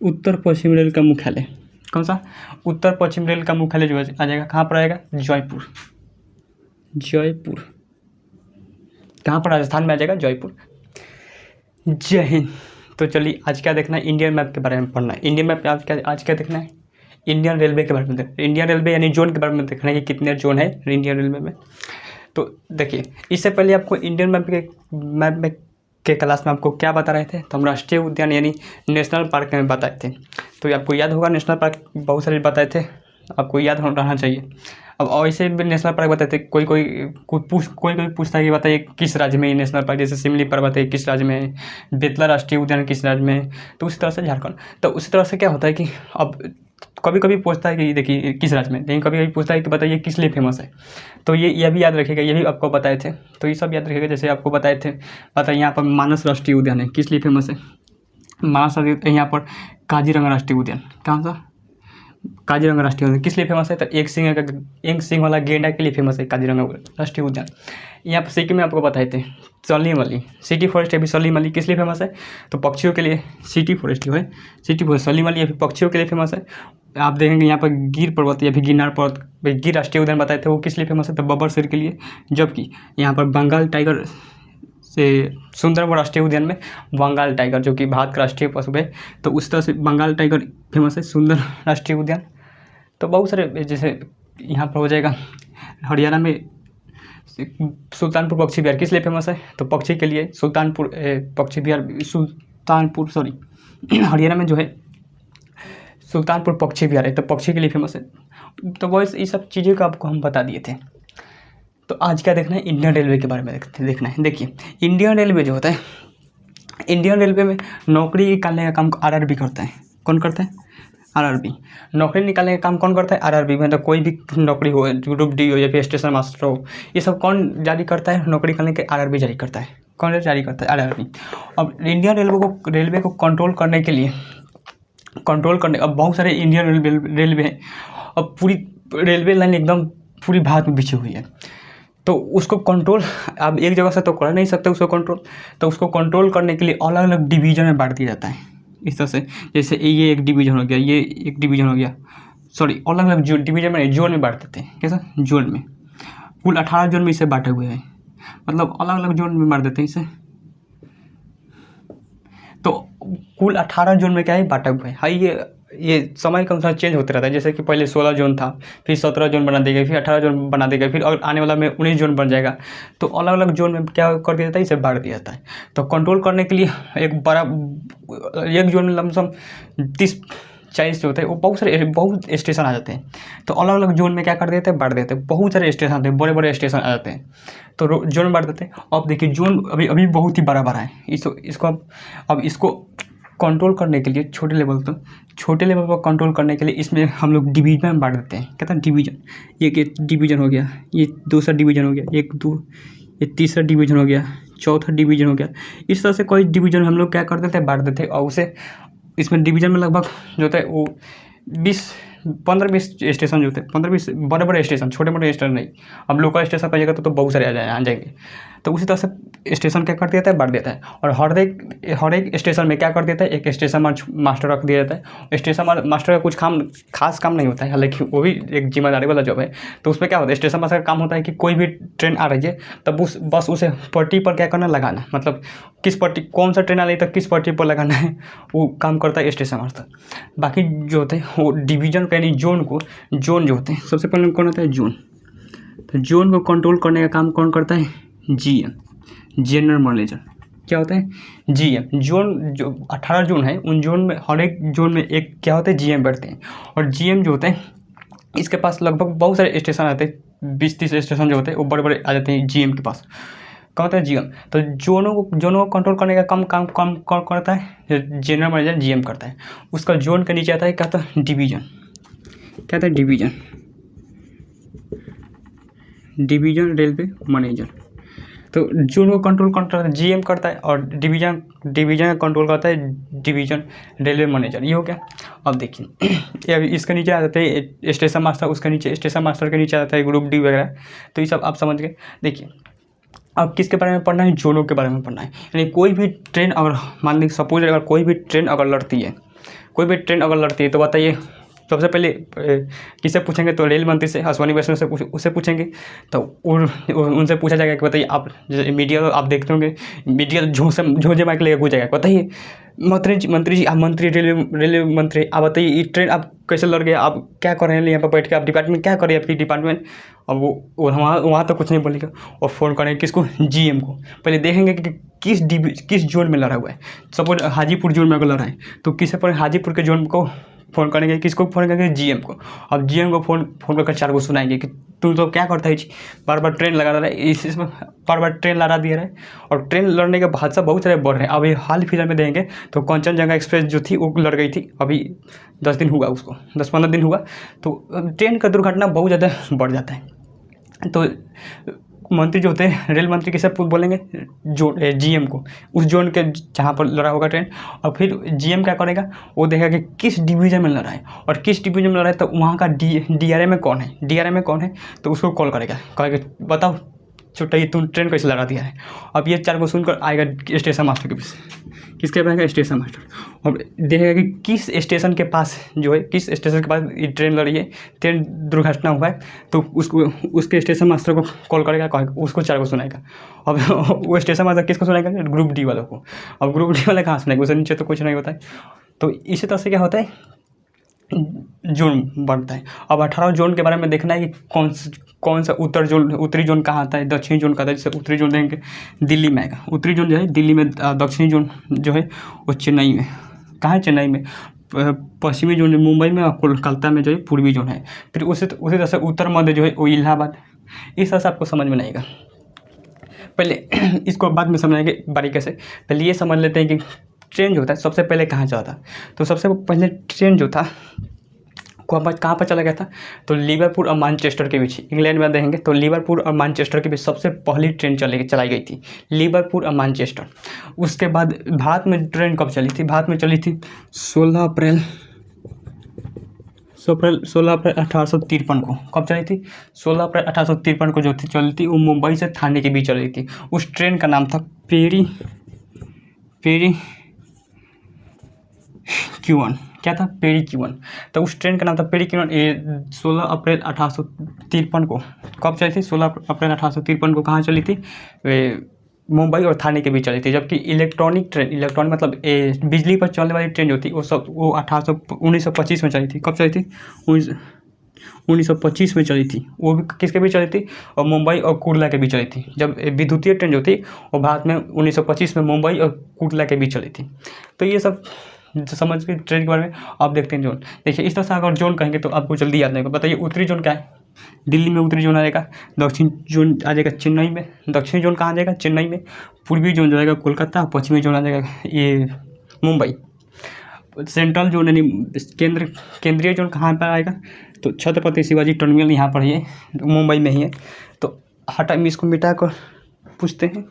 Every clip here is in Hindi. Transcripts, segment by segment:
उत्तर पश्चिम रेल का मुख्यालय कौन सा? उत्तर पश्चिम रेल का मुख्यालय जो आ जाएगा कहाँ पर आएगा? जयपुर। जयपुर कहाँ पर? राजस्थान में आ जाएगा, जयपुर। जय हिंद। तो चलिए आज क्या देखना है? इंडियन मैप के बारे में पढ़ना है। इंडियन मैप आज क्या देखना है? इंडियन रेलवे के बारे में देखना है। इंडियन रेलवे यानी जोन के बारे में देखना है कि कितने जोन है इंडियन रेलवे में। तो देखिए, इससे पहले आपको इंडियन मैप के क्लास में आपको क्या बता रहे थे? तो हम राष्ट्रीय उद्यान यानी नेशनल पार्क में बताए थे। तो आपको याद होगा, नेशनल पार्क बहुत सारे बताए थे, आपको याद रहना चाहिए। अब ऐसे भी नेशनल पार्क बताए थे, कोई पूछता है कि बताइए किस राज्य में ये नेशनल पार्क, जैसे सिमली पर्वत है किस राज्य में है, बेतला राष्ट्रीय उद्यान किस राज्य में है, तो उसी तरह से झारखंड। तो उसी तरह से क्या होता है कि अब कभी कभी पूछता है कि देखिए किस राज्य में, लेकिन कभी कभी पूछता है कि बताइए किस लिए फेमस है। तो ये भी याद रखिएगा, ये भी आपको बताए थे। तो ये सब याद रखिएगा, जैसे आपको बताए थे, बताइए यहाँ पर मानस राष्ट्रीय उद्यान है, किस लिए फेमस है? मानस। यहाँ पर काजीरंगा राष्ट्रीय उद्यान, कहाँ सा? काजीरंगा राष्ट्रीय उद्यान किस लिए फेमस है? तो एक सिंह वाला गेंडा के लिए फेमस है काजीरंगा राष्ट्रीय उद्यान। यहाँ पर सिक्किम में आपको बताए थे सलीमली सिटी फॉरेस्ट है। अभी सलीमली किस लिए फेमस है? तो पक्षियों के लिए सिटी फॉरेस्ट जो है, सिटी फॉरेस्ट सलीमली अभी पक्षियों के लिए फेमस है। आप देखेंगे यहाँ पर गिर पर्वत या फिर गिरनार पर्वत, गिर राष्ट्रीय उद्यान बताए थे, वो किस लिए फेमस है? तो बब्बर शेर के लिए। जबकि यहाँ पर बंगाल टाइगर से सुंदरबन राष्ट्रीय उद्यान में बंगाल टाइगर जो कि भारत का राष्ट्रीय पशु है, तो उस तरह से बंगाल टाइगर फेमस है सुंदर राष्ट्रीय उद्यान। तो बहुत सारे, जैसे यहाँ पर हो जाएगा हरियाणा में सुल्तानपुर पक्षी विहार किस लिए फेमस है? तो पक्षी के लिए सुल्तानपुर पक्षी विहार, हरियाणा में जो है सुल्तानपुर पक्षी विहार है, तो पक्षी के लिए फेमस है। तो वो ये सब चीज़ों का आपको हम बता दिए थे। तो आज क्या देखना है? इंडियन रेलवे के बारे में देखना है। देखिए, इंडियन रेलवे जो होता है, इंडियन रेलवे में नौकरी निकालने का काम आरआरबी करता है। कौन करता है? आरआरबी। नौकरी निकालने का काम कौन करता है? आरआरबी। मतलब कोई भी नौकरी हो, ग्रुप डी हो या फिर स्टेशन मास्टर हो, ये सब कौन जारी करता है? नौकरी करने के आरआरबी जारी करता है। कौन जारी करता है? आरआरबी। अब इंडियन रेलवे को कंट्रोल करने के लिए अब बहुत सारे इंडियन रेलवे हैं। अब पूरी रेलवे लाइन एकदम पूरी भारत में बिछी हुई है, तो उसको कंट्रोल अब एक जगह से तो कर नहीं सकते उसको कंट्रोल। तो उसको कंट्रोल करने के लिए अलग अलग डिवीज़न में बांट दिया जाता है इस तरह से। जैसे ये एक डिवीज़न हो गया, ये एक डिवीज़न हो गया, सॉरी अलग अलग जो डिवीज़न में जोन में बांट देते हैं। कैसा? जोन में। कुल 18 जोन में इसे बांटे हुए हैं, मतलब अलग अलग जोन में बांट देते हैं इसे। तो कुल 18 जोन में क्या है? बांटा हुआ है। हाँ, ये समय के अनुसार चेंज होते रहता है। जैसे कि पहले 16 जोन था, फिर 17 जोन बना देगा, फिर 18 जोन बना देगा, फिर आने वाला में 19 जोन बन जाएगा। तो अलग अलग जोन में क्या कर दिया जाता है? इसे बांट दिया जाता है। तो कंट्रोल करने के लिए एक जोन में लमसम 30-40 जो होते हैं, वो बहुत स्टेशन आ जाते हैं। तो अलग अलग जोन में क्या कर देते हैं? बांट देते हैं। बहुत सारे स्टेशन आते हैं, बड़े बड़े स्टेशन आ जाते हैं, तो जोन में बांट देते हैं। अब देखिए, जोन अभी बहुत ही बड़ा है। इसको कंट्रोल करने के लिए छोटे लेवल पर कंट्रोल करने के लिए इसमें हम लोग डिवीजन में बांट देते हैं। कहते हैं डिवीजन। एक डिवीजन हो गया, ये दूसरा डिवीजन हो गया, ये तीसरा डिवीजन हो गया, चौथा डिवीजन हो गया। इस तरह से कोई डिवीजन हम लोग क्या कर देते हैं? बांट देते हैं। और उसे इसमें डिवीजन में लगभग जो होता है वो 15-20 स्टेशन जो होते हैं, 15-20 बड़े बड़े स्टेशन, छोटे मोटे स्टेशन नहीं। अब लोकल स्टेशन पर जाएगा तो बहुत सारे आ जाएंगे। तो उसी तरह से स्टेशन क्या कर देता है? बांट देता है। और हर एक स्टेशन में क्या कर देता है? एक स्टेशन मास्टर रख दिया जाता है। स्टेशन मास्टर का कुछ खास काम नहीं होता है, हालांकि वो भी एक जिम्मेदारी वाला जॉब है। तो उसमें क्या होता है? स्टेशन मास्टर का काम होता है कि कोई भी ट्रेन आ रही है तब बस उसे पट्टी पर क्या करना? लगाना। मतलब किस पट्टी, कौन सा ट्रेन आ रही है तो किस पट्टी पर लगाना है, वो काम करता है स्टेशन मास्टर। बाकी जो होते हैं वो डिवीजन यानी जोन जो होते हैं, सबसे पहले कौन होता है? जोन। तो जोन को कंट्रोल करने का काम कौन करता है? GM, general manager. क्या होता है? जीएम। जोन जो 18 जोन है, उन जोन में हर एक जोन में एक क्या होता है? जीएम बैठते हैं। और जीएम जो होते हैं, इसके पास लगभग बहुत सारे स्टेशन आते हैं, 20-30 स्टेशन जो होते हैं वो बड़े बड़े आ जाते हैं जीएम के पास। क्या होता है? जीएम। तो जोनों को कंट्रोल करने का काम कौन करता है? जनरल मैनेजर जीएम करता है। उसका जोन के नीचे आता है क्या? होता है? डिवीजन। क्या था? Division railway manager. तो जोन को कंट्रोल करता है जीएम करता है, और डिवीजन का कंट्रोल करता है डिवीजन रेलवे मैनेजर। ये हो गया। अब देखिए, इसके नीचे आ जाते हैं स्टेशन मास्टर, उसके नीचे स्टेशन मास्टर के नीचे आता है ग्रुप डी वगैरह। तो ये सब आप समझ गए। देखिए, अब किसके बारे में पढ़ना है? जोनों के बारे में पढ़ना है। यानी कोई भी ट्रेन अगर मान लीजिए सपोज अगर कोई भी ट्रेन अगर लड़ती है, कोई भी ट्रेन अगर लड़ती है तो बताइए सबसे पहले किससे पूछेंगे, तो रेल मंत्री से, अश्विनी वैष्णव से उससे पूछेंगे। तो उनसे पूछा जाएगा कि बताइए आप, जैसे मीडिया तो आप देखते होंगे, मीडिया झोंझे माइक लेकर पूछेगा, बताइए मंत्री जी, आप मंत्री, रेलवे मंत्री, आप बताइए ये ट्रेन आप कैसे लड़ गए, आप क्या कर रहे हैं यहाँ पर बैठ के, आप डिपार्टमेंट क्या कर रहे हैं आपकी डिपार्टमेंट। अब वो वहाँ तो कुछ नहीं बोलेगा। और फ़ोन करेंगे किसको, जीएम को। पहले देखेंगे कि किस जोन में लड़ा हुआ है। सपोज हाजीपुर जोन में अगर लड़ा है तो किसे पर हाजीपुर के जोन को फ़ोन करेंगे, किसको फ़ोन करेंगे, जीएम को। अब जीएम को फ़ोन करके 4 को सुनाएंगे कि तू तो क्या करता है जी, बार बार ट्रेन लगा रहा है, इसमें बार बार ट्रेन लड़ा दिया है। और ट्रेन लड़ने के हादसा बहुत सारे बढ़ रहे हैं। अभी हाल फिलहाल में देखेंगे तो कंचनजंगा एक्सप्रेस जो थी वो लड़ गई थी, अभी 10 दिन हुआ, उसको 10-15 दिन हुआ। तो ट्रेन का दुर्घटना बहुत ज़्यादा बढ़ जाता है। तो मंत्री जो होते हैं, रेल मंत्री किसे बोलेंगे, जो जीएम को, उस जोन के जहाँ पर लड़ा होगा ट्रेन। और फिर जीएम क्या करेगा, वो देखेगा कि किस डिवीज़न में लड़ा है और किस डिवीज़न में लड़ा है, तो वहाँ का डीआरएम में कौन है, डीआरएम में कौन है, तो उसको कॉल कहेगा बताओ छुट्टा तू ट्रेन कैसे लड़ा दिया है। अब ये 4 को सुनकर आएगा स्टेशन मास्टर के पास, किसके पास आएगा, स्टेशन मास्टर। और देखेगा कि किस स्टेशन के पास जो है, किस स्टेशन के पास ये ट्रेन लड़ी है, ट्रेन दुर्घटना हुआ है, तो उसके स्टेशन मास्टर को कॉल करेगा, उसको 4 को सुनाएगा। अब वो स्टेशन मास्टर किसको सुनाएगा, ग्रुप डी वालों को। अब ग्रुप डी वाले कहाँ सुनाएगा, उससे नीचे तो कुछ नहीं होता है। तो इसी तरह से क्या होता है, जोन बढ़ता है। अब 18 जोन के बारे में देखना है कि कौन सा उत्तरी जोन कहाँ आता है, दक्षिणी जोन कहाँ आता है। जैसे उत्तरी जोन देंगे दिल्ली में आएगा, उत्तरी जोन जो है दिल्ली में, दक्षिणी जोन जो है वो चेन्नई में। कहाँ है, चेन्नई में। पश्चिमी जोन मुंबई में, और कोलकाता में जो है पूर्वी जोन है। फिर उसी तरह से उत्तर मध्य जो है वो इलाहाबाद। इस तरह से आपको समझ में नहीं आएगा। पहले इसको बाद में समझेंगे बारीकी से। पहले ये समझ लेते हैं कि ट्रेन जो होता है सबसे पहले कहाँ चला था। तो सबसे पहले ट्रेन जो था कहाँ पर चला गया था, तो लिवरपूल और मैनचेस्टर के बीच, इंग्लैंड में देखेंगे तो लिवरपूल और मैनचेस्टर के बीच सबसे पहली ट्रेन चलाई गई थी, लिवरपूल और मैनचेस्टर। उसके बाद भारत में ट्रेन कब चली थी, भारत में चली थी 16 अप्रैल 1853 को। कब चली थी, 16 अप्रैल 1853 को जो थी चली थी, वो मुंबई से थाने के बीच चली थी। उस ट्रेन का नाम था पेरी क्यूवन। क्या था, पेरी क्यूवन। तो उस ट्रेन का नाम था पेरी क्यूवन। 16 अप्रैल 1853 को कब चली थी, 16 अप्रैल 1853 को कहाँ चली थी, मुंबई और थाने के बीच चली थी। जबकि इलेक्ट्रॉनिक मतलब बिजली पर चलने वाली ट्रेन जो थी वो 1925 में चली थी। कब चली थी, 1925 में चली थी। वो भी किसके बीच चली थी, और मुंबई और कुर्ला के बीच चली थी। जब विद्युतीय ट्रेन जो थी वो भारत में 1925 में मुंबई और कुर्ला के बीच चली थी। तो ये सब समझ के ट्रेन के बारे में आप देखते हैं। जोन देखिए, इस तरह से अगर जोन कहेंगे तो आपको जल्दी याद नहीं होगा। बताइए उत्तरी जोन क्या है, दिल्ली में उत्तरी जोन आ जाएगा। दक्षिण जोन आ जाएगा चेन्नई में। दक्षिणी जोन कहाँ आ जाएगा, चेन्नई में। पूर्वी जोन जो आएगा कोलकाता। पश्चिमी जोन आ जाएगा ये मुंबई। सेंट्रल जोन यानी केंद्रीय जोन कहाँ पर आएगा, तो छत्रपति शिवाजी टर्मिनल यहाँ पर है, मुंबई में ही है। तो हटा इसको मिटा कर पूछते हैं।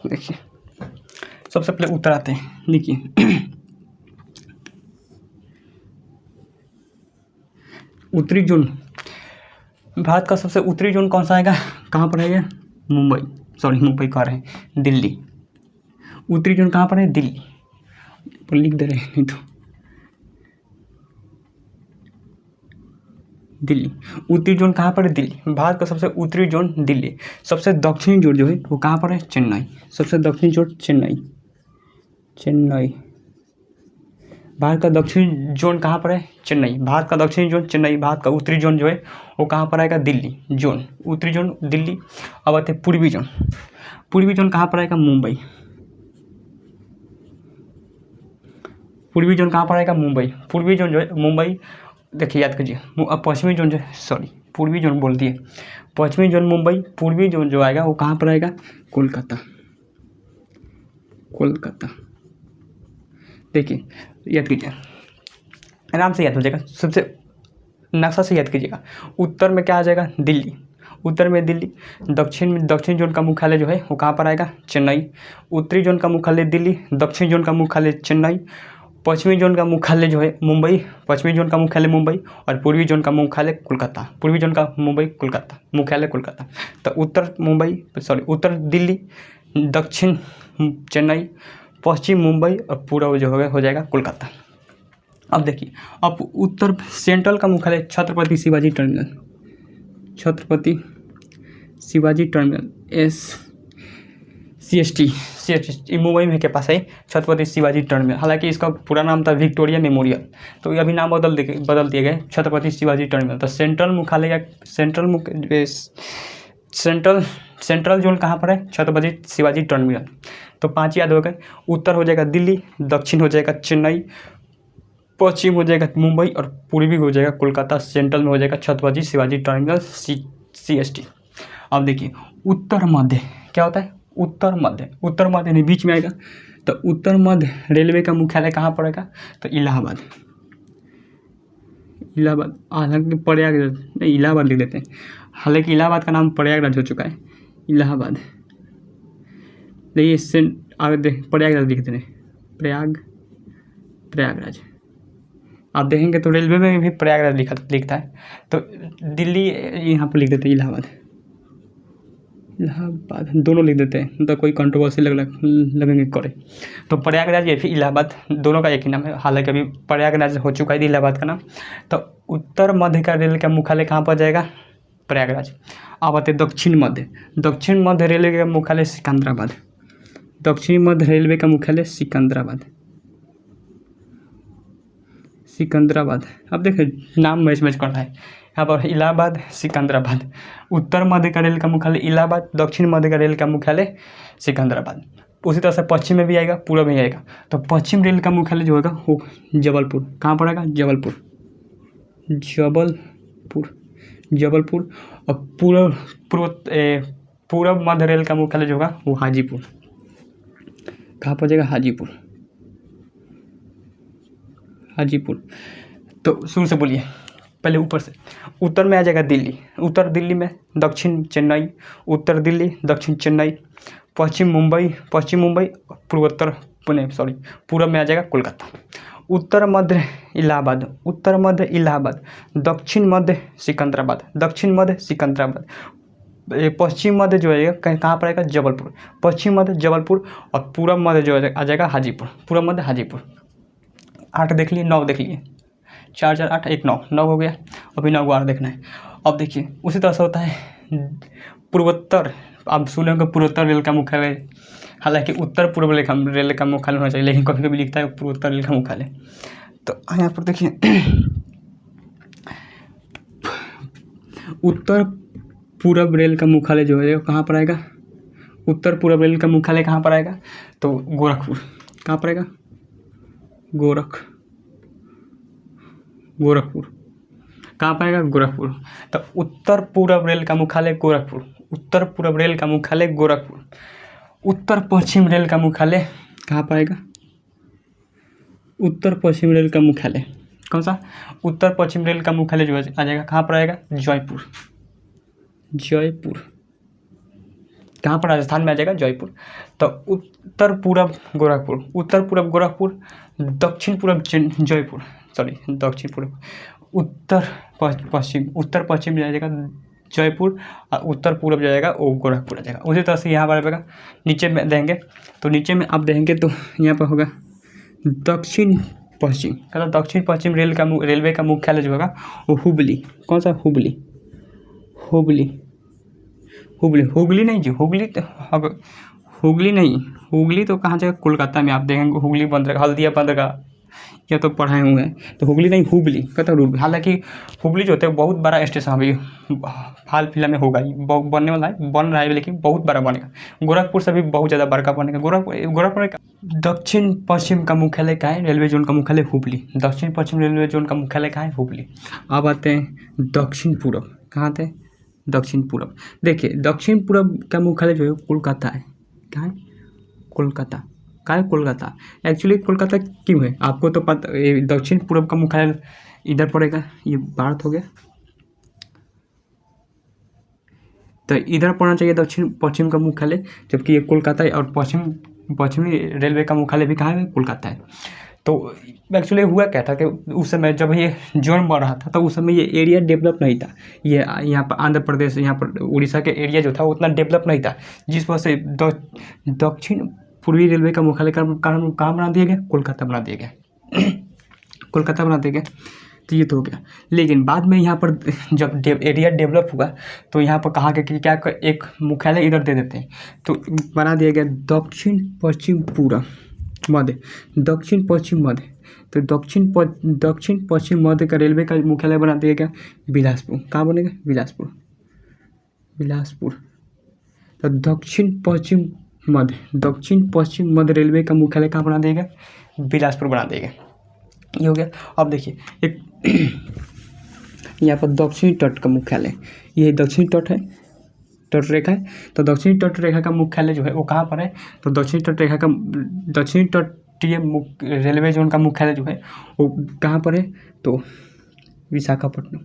देखिए सबसे पहले उत्तर आते हैं। देखिए उत्तरी जोन, भारत का सबसे उत्तरी जोन कौन सा आएगा, कहाँ पर है, मुंबई कह रहे हैं, दिल्ली। उत्तरी जोन कहाँ पर है, दिल्ली पर लिख दे रहे हैं, नहीं तो दिल्ली। उत्तरी जोन कहाँ पर है, दिल्ली। भारत का सबसे उत्तरी जोन दिल्ली। सबसे दक्षिणी जोन जो है वो कहाँ पर है, चेन्नई। सबसे दक्षिणी जोन चेन्नई। भारत का दक्षिणी जोन कहाँ पर है, चेन्नई। भारत का दक्षिणी जोन चेन्नई। भारत का उत्तरी जोन जो है वो कहाँ पर आएगा, दिल्ली जोन। उत्तरी जोन दिल्ली। अब आते हैं पूर्वी जोन। पूर्वी जोन कहाँ पर आएगा, मुंबई। पूर्वी जोन कहाँ पर आएगा, मुंबई। पूर्वी जोन जो है मुंबई। देखिए याद कीजिए, पश्चिमी जोन जो है, पूर्वी जोन बोल दिए, पश्चिमी जोन मुंबई। पूर्वी जोन जो आएगा वो कहाँ पर आएगा, कोलकाता। देखिए याद कीजिए, आराम से याद हो जाएगा। सबसे नक्शा से याद कीजिएगा। उत्तर में क्या आ जाएगा, दिल्ली। उत्तर में दिल्ली। दक्षिण जोन का मुख्यालय जो है वो कहाँ पर आएगा, चेन्नई। उत्तरी जोन का मुख्यालय दिल्ली, दक्षिण जोन का मुख्यालय चेन्नई, पश्चिमी जोन का मुख्यालय जो है मुंबई, पश्चिमी जोन का मुख्यालय मुंबई और पूर्वी जोन का मुख्यालय कोलकाता। पूर्वी जोन का मुंबई, कोलकाता, मुख्यालय कोलकाता। तो उत्तर दिल्ली, दक्षिण चेन्नई, पश्चिम मुंबई और पूर्व जो हो जाएगा कोलकाता। अब देखिए, अब उत्तर सेंट्रल का मुख्यालय Chhatrapati Shivaji terminal, Chhatrapati Shivaji terminal CST Mumbai में के पास है छत्रपति शिवाजी टर्मिनल। हालांकि इसका पूरा नाम था विक्टोरिया मेमोरियल, तो अभी नाम बदल दिए गए छत्रपति शिवाजी टर्मिनल। तो सेंट्रल जोन कहाँ पर है, छत्रपति शिवाजी टर्मिनल। तो 5 याद हो गए। उत्तर हो जाएगा दिल्ली, दक्षिण हो जाएगा चेन्नई, पश्चिम हो जाएगा मुंबई और पूर्वी हो जाएगा कोलकाता। सेंट्रल में हो जाएगा छत्रपति शिवाजी टर्मिनल CST। अब देखिए, उत्तर मध्य क्या होता है, उत्तर मध्य नहीं, बीच में आएगा। तो उत्तर मध्य रेलवे का मुख्यालय कहाँ पड़ेगा, तो इलाहाबाद। हालांकि प्रयागराज नहीं, इलाहाबाद लिख देते हैं। हालांकि इलाहाबाद का नाम प्रयागराज हो चुका है, इलाहाबाद देखिए। प्रयागराज लिख देते हैं, प्रयागराज। आप देखेंगे तो रेलवे में भी प्रयागराज लिखता है। तो दिल्ली यहाँ पर लिख देते हैं, इलाहाबाद दोनों लिख देते हैं, तो कोई कंट्रोवर्सी लगेंगे करे। तो प्रयागराज या फिर इलाहाबाद दोनों का एक ही नाम है। हालांकि अभी प्रयागराज हो चुका है इलाहाबाद का नाम। तो उत्तर मध्य का रेल का मुख्यालय कहाँ पर जाएगा, प्रयागराज। अब आते दक्षिण मध्य रेलवे का मुख्यालय सिकंदराबाद। दक्षिण मध्य रेलवे का मुख्यालय सिकंदराबाद। अब देखिए, नाम मैच कर रहा है यहाँ पर, इलाहाबाद, सिकंदराबाद। उत्तर मध्य का रेल का मुख्यालय इलाहाबाद, दक्षिण मध्य का रेल का मुख्यालय सिकंदराबाद। उसी तरह से पश्चिम में भी आएगा, पूर्व में आएगा। तो पश्चिम रेल का मुख्यालय जो होगा वो जबलपुर। कहाँ पड़ेगा, जबलपुर। और पूर्व मध्य रेल का मुख्यालय जो होगा वो हाजीपुर। कहाँ पर जाएगा, हाजीपुर। तो शुरू से बोलिए, पहले ऊपर से। उत्तर में आ जाएगा दिल्ली, उत्तर दिल्ली में दक्षिण चेन्नई, उत्तर दिल्ली, दक्षिण चेन्नई, पश्चिम मुंबई, पूर्व में आ जाएगा कोलकाता। उत्तर मध्य इलाहाबाद, दक्षिण मध्य सिकंदराबाद, पश्चिम मध्य जो है कहाँ पर आएगा, जबलपुर। पश्चिम मध्य जबलपुर और पूर्व मध्य जो आ जाएगा हाजीपुर। पूर्व मध्य हाजीपुर। 8 देख लिए, 9 देख लिए, 4 4 8 1 9 हो गया। अभी 9 और देखना है। अब देखिए, उसी तरह से होता है पूर्वोत्तर। आप सुने होंगे पूर्वोत्तर रेल का मुख्यालय। हालांकि उत्तर पूर्व रेल का मुख्यालय होना चाहिए, लेकिन कभी कभी लिखता है पूर्वोत्तर रेल का मुख्यालय। तो यहाँ पर देखिए, उत्तर पूर्व रेल का मुख्यालय जो है कहाँ पर आएगा, उत्तर पूर्व रेल का मुख्यालय कहाँ पर आएगा, तो गोरखपुर। कहाँ पर आएगा, गोरखपुर। कहाँ पर आएगा, गोरखपुर। तो उत्तर पूर्व रेल का मुख्यालय गोरखपुर। उत्तर पूर्व रेल का मुख्यालय गोरखपुर। उत्तर पश्चिम रेल का मुख्यालय कहाँ पर आएगा, उत्तर पश्चिम रेल का मुख्यालय कौन सा, उत्तर पश्चिम रेल का मुख्यालय जो आ जाएगा कहाँ पर आएगा, जयपुर। कहाँ पर, राजस्थान में आ जाएगा, जयपुर। तो उत्तर पूर्व गोरखपुर, दक्षिण पूर्व जयपुर, दक्षिण पूर्व, उत्तर पश्चिम में आ जाएगा जयपुर और उत्तर पूर्व जाएगा वो गोरखपुर आ जाएगा। उसी तरह से यहाँ पर आएगा, नीचे में देंगे तो नीचे में आप देखेंगे तो यहाँ पर होगा दक्षिण पश्चिम। मतलब दक्षिण पश्चिम रेलवे का मुख्यालय जो होगा वो हुबली। कौन सा, हुगली नहीं जी, हुगली तो कहाँ जाएगा, कोलकाता में। आप देखेंगे हुगली बंदरगाह, हल्दिया बंदरगाह, या तो पढ़ाए हुए हैं। तो हुगली नहीं, हुबली कहता है। हालांकि हुबली जो होता है बहुत बड़ा स्टेशन अभी हाल फिलहाल में होगा, बनने वाला है, बन रहा है, लेकिन बहुत बड़ा बनेगा। गोरखपुर से भी बहुत ज़्यादा बड़का बनेगा। गोरखपुर का दक्षिण पश्चिम का मुख्यालय क्या है, रेलवे जोन का मुख्यालय हुबली। दक्षिण पश्चिम रेलवे जोन का मुख्यालय क्या है, हुबली। अब आते हैं दक्षिण पूर्व। कहाँ आते हैं, दक्षिण पूर्व। देखिए, दक्षिण पूर्व का मुख्यालय जो है कोलकाता है। क्या है, कोलकाता। क्या है, कोलकाता। एक्चुअली कोलकाता क्यों है आपको तो पता। दक्षिण पूर्व का मुख्यालय इधर पड़ेगा, ये भारत हो गया, तो इधर पड़ना चाहिए दक्षिण पश्चिम का मुख्यालय, जबकि ये कोलकाता है और पश्चिमी रेलवे का मुख्यालय भी कहाँ है, कोलकाता है। तो एक्चुअली हुआ क्या था कि उस समय जब ये जोन बन रहा था तो उस समय ये एरिया डेवलप नहीं था, ये यहाँ पर आंध्र प्रदेश, यहाँ पर उड़ीसा के एरिया जो था उतना डेवलप नहीं था, जिस वजह से दक्षिण पूर्वी रेलवे का मुख्यालय कहाँ बना दिया गया, कोलकाता बना दिया गया कोलकाता बना दिया गया। तो ये तो हो गया। लेकिन बाद में यहाँ पर जब एरिया डेवलप हुआ तो यहाँ पर कहा गया कि क्या एक मुख्यालय इधर दे देते हैं, तो बना दिया गया दक्षिण पश्चिम पूर्व मध्य, दक्षिण पश्चिम मध्य। तो दक्षिण पश्चिम मध्य का रेलवे का मुख्यालय बना दिया गया बिलासपुर। कहाँ बनेगा, बिलासपुर। तो दक्षिण पश्चिम मध्य रेलवे का मुख्यालय कहाँ बना देगा, बिलासपुर बना देगा। ये हो गया। अब देखिए एक यहाँ पर दक्षिणी तट का मुख्यालय, ये दक्षिणी तट है, तट रेखा है। तो दक्षिणी तट रेखा का मुख्यालय जो है वो कहाँ पर है, तो दक्षिणी तटीय रेलवे जोन का मुख्यालय जो है वो कहाँ पर है, तो विशाखापट्टनम।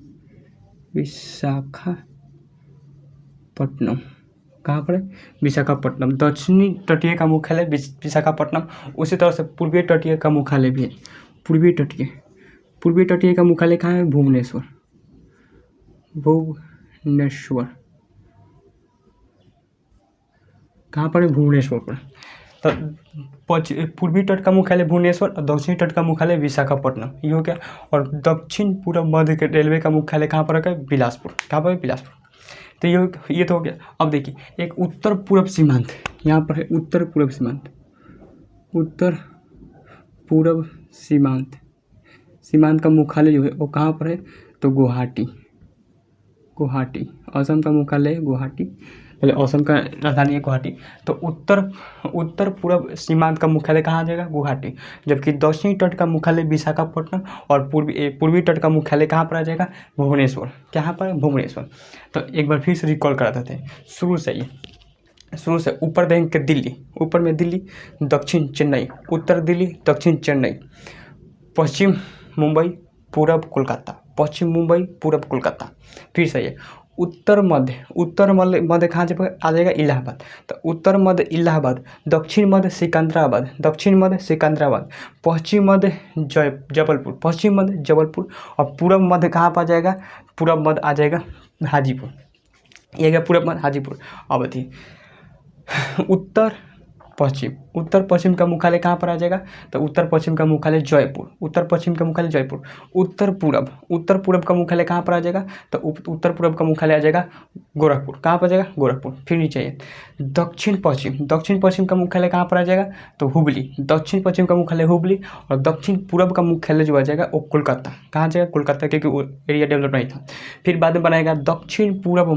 कहाँ पर है, विशाखापट्टनम। दक्षिणी तटीय का मुख्यालय विशाखापट्टनम। उसी तरह से पूर्वी तटीय का मुख्यालय भी है, पूर्वी तटीय का मुख्यालय कहाँ है, भुवनेश्वर। कहाँ पर है, भुवनेश्वर पर। तो पूर्वी तट का मुख्यालय भुवनेश्वर और दक्षिणी तट का मुख्यालय विशाखापट्टनम, ये हो गया। और दक्षिण पूर्व मध्य के रेलवे का मुख्यालय कहाँ पर है, बिलासपुर। कहाँ पर है, बिलासपुर। तो ये तो हो गया। अब देखिए एक उत्तर पूर्व सीमांत यहाँ पर है, उत्तर पूर्व सीमांत का मुख्यालय जो है वो कहाँ पर है, तो गुवाहाटी। असम का मुख्यालय है गुवाहाटी, पहले असम का राजधानी है गुवाहाटी। तो उत्तर पूर्व सीमांत का मुख्यालय कहाँ आ जाएगा, गुवाहाटी। जबकि दक्षिणी तट का मुख्यालय विशाखापट्टनम और पूर्वी तट का मुख्यालय कहाँ पर आ जाएगा, भुवनेश्वर। कहाँ पर, भुवनेश्वर। तो एक बार फिर से रिकॉल करा देते हैं शुरू से ऊपर देखेंगे दिल्ली, ऊपर में दिल्ली, दक्षिण चेन्नई, उत्तर दिल्ली, दक्षिण चेन्नई, पश्चिम मुंबई, पूर्व कोलकाता, पश्चिम मुंबई, पूर्व कोलकाता। फिर सही है उत्तर मध्य कहाँ आ जाएगा, इलाहाबाद। तो उत्तर मध्य इलाहाबाद, दक्षिण मध्य सिकंदराबाद, पश्चिम मध्य जबलपुर, और पूर्व मध्य कहाँ पर आ जाएगा, पूर्व मध्य आ जाएगा हाजीपुर। ये गया पूर्व मध्य हाजीपुर। अब देखिए उत्तर पश्चिम का मुख्यालय कहाँ पर आ जाएगा, तो उत्तर पश्चिम का मुख्यालय जयपुर। उत्तर पूर्व का मुख्यालय कहाँ पर आ जाएगा, तो उत्तर पूर्व का मुख्यालय आ जाएगा गोरखपुर। कहाँ पर आ जाएगा, गोरखपुर। फिर नीचे है दक्षिण पश्चिम का मुख्यालय कहाँ पर आ जाएगा, तो हुबली। दक्षिण पश्चिम का मुख्यालय हुबली, और दक्षिण पूर्व का मुख्यालय जो आ जाएगा वो कोलकाता। कहाँ जाएगा, कोलकाता, क्योंकि वो एरिया डेवलप नहीं था। फिर बाद में बनाएगा दक्षिण पूर्व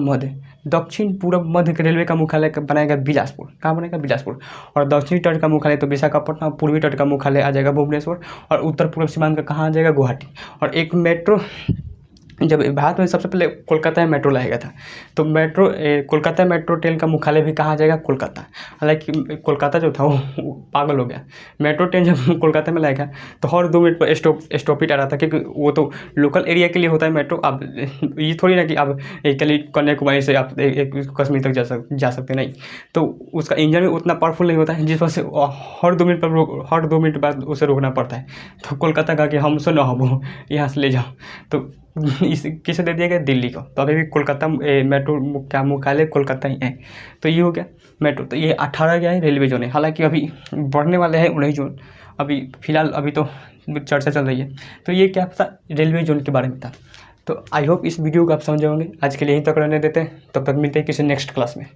मध्य के रेलवे का मुख्यालय बनाएगा बिलासपुर। कहाँ बनेगा, बिलासपुर। और दक्षिणी तट का मुख्यालय तो विशाखापट्टनम, पूर्वी तट का मुख्यालय आ जाएगा भुवनेश्वर, और उत्तर पूर्व सीमांत का कहाँ आ जाएगा, गुवाहाटी। और एक मेट्रो, जब भारत में सबसे पहले कोलकाता में मेट्रो लाया गया था, तो कोलकाता मेट्रो ट्रेन का मुख्यालय भी कहाँ आ जाएगा, कोलकाता। हालांकि कोलकाता जो था वो पागल हो गया। मेट्रो ट्रेन जब कोलकाता में लाया गया तो हर 2 मिनट पर स्टॉपिट आ रहा था, क्योंकि वो तो लोकल एरिया के लिए होता है मेट्रो। अब ये थोड़ी ना कि अब कन्याकुमारी से आप कश्मीर तक जा सकते नहीं, तो उसका इंजन भी उतना पावरफुल नहीं होता है, जिस वजह से हर 2 मिनट बाद उसे रोकना पड़ता है। तो कोलकाता का कि हमसे ना हो, यहाँ से ले जाओ, तो किसे दे दिया गया, दिल्ली को। तो अभी भी कोलकाता मेट्रो का मुख्यालय कोलकाता ही है। तो ये हो गया मेट्रो। तो ये 18 क्या है, रेलवे जोन है। हालांकि अभी बढ़ने वाले हैं 19 जोन, अभी फिलहाल अभी तो चर्चा चल रही है। तो ये क्या था, रेलवे जोन के बारे में था। तो आई होप इस वीडियो को आप समझ जाओगे। आज के लिए यहीं तक रहने देते हैं, तब तक मिलते हैं किसी नेक्स्ट क्लास में।